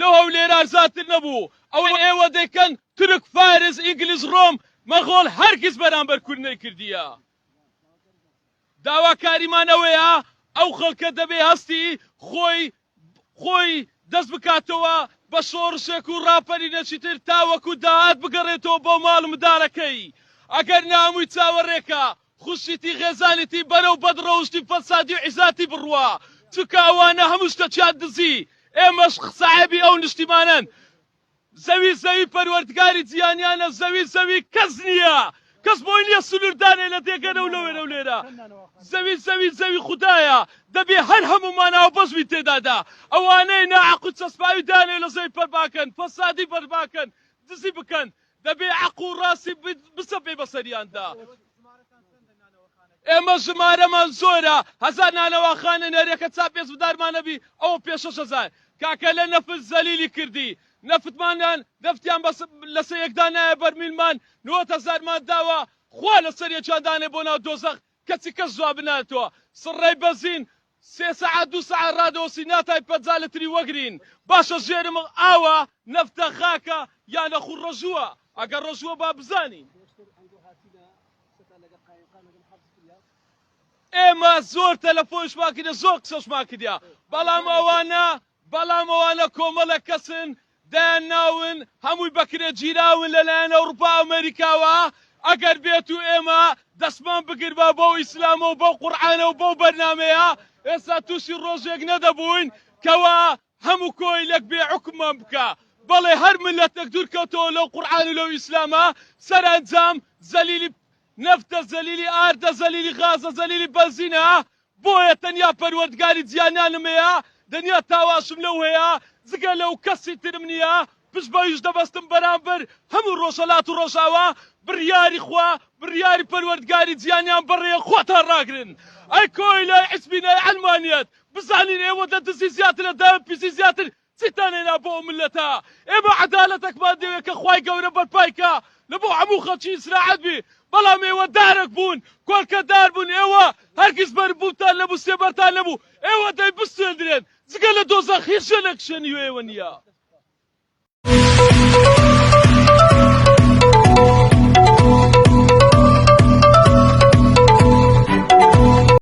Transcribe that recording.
لەو هەولێرە زیاتر نەبوو ئێوە دەیکەن تورک فارس ئینگلیز ڕۆم مەغۆڵ هەرگیز بەرامبەر کورد نەیکردیە داواکاریمانەوەیە ئەو خەڵکە دەبێ هەستی خۆی دەست بکاتەوە بە شۆڕشێک و ڕاپەرینەکی تر تاوەکو داهات بگەڕێتەوە بۆ ماڵ مدارەکەی ئەگەر نامووی چاوەڕێکە خوشیتی غێزانێتی بەرەو بەدڕەوشتی فەسادی و عیزاتی بڕوە چونکە ئەوانە هەموو شتەچیان دزی ئێمەش ساحێبی ئەو نیشتیمانن زەوی پەروەردگاری جیهانیانە زەوی کەس نییە کەس بۆی نییە سنووردانێ لە دێگەنە و لەوێرە و لێرە زەوی خوددایە دەبێ هەر هەمومانەوە بەشوی تێدادا ئەوانەی ناعەقل چەسپاوی دانێ لە زەوی پەرباکەن فەسادی پەرباکەن دزی بکەن دەبێ عەقڵ و ڕاستی بسەپێ بەسەریاندا ئێمە ژمارەمان زۆرە هەزار نانەواخانە نەرێکە چاپێز بدارمانەبی ئەوە پێشەش هەزار کاکە لە نەفت زەلیلی کردی نەفتمانیان نەفتیان لەسەر یەکدا نایە بەرمیلمان 90,000 مان داوە خوا لەسەر یەکیان دانێ بۆ ناو دۆزەخ کەچی کەس جواب بناتەوە سڕێی بەزین 3 ساعات 2 ساعات ڕادەوەسی ناتای پەتزا لە تری وەگرین باشە ژێرم ئاوە نەفتە خاکە یانە خوڕ ڕەژووە ئەگەر ڕەژووە با بزانین ئێمە زۆر تەلەفۆنشمان کردە زۆر قسەشمان کردیا بەڵام ئەوانە کۆمەڵە کەسن دایان ناون هەمووی بەکرێ گیراون لەلایەن ئەوروپا ئەمریکاوە ئەگەر بێت و ئێمە دەستمان بگربا بۆ ئیسلامە و بۆ قورعانە و بۆ بەرنامەیە ئێستا تووشی ڕۆژێک نەدەبووین کەوا هەموو کۆی لەک بێ حکومان بکە بەڵێ هەر ملەتێک دوورکەوتەوە لەو قورعان و لەو ئیسلامە سەرنجام زەلیلی نەفتە زەلیلی ئاردە زەلیلی غازە زەلیلی بەنزینە بۆیە تەنیا پەروەردگاری جیهانیانمەیە دنیا تاواشم لەو هەیە جگە لەو کەسی ترم نییە پشت بەویش دەبەستم بەرامبەر هەموو ڕۆژهەڵات و ڕۆژاوە بڕیاری خوا بڕیاری پەروەردگاری جیهانیان بەڕێ خۆتان ڕاگرن ئەی کۆی لای حیزبینای ئەلمانیەت بزانین ئێوە دەدزی زیاتر لە داوە پیسی زیاتر چیتان هێنا بۆ ئەو ملەتە ئێمە عەدالەتێکمان دەوێت کە خوای گەورە بەرپایکە لە بۆ هەموو خەڵکی ئیسراحەت بی بەڵام ئێوە دارێک بوون کۆلکە دار بوون ئێوە هەرگیز بەربووتان نەبوو سێبەرتان نەبوو ئێوە دەی بسێنرێن جگە لە دۆزەخ هیچ شوێنێک شوێنی ئێوە نییە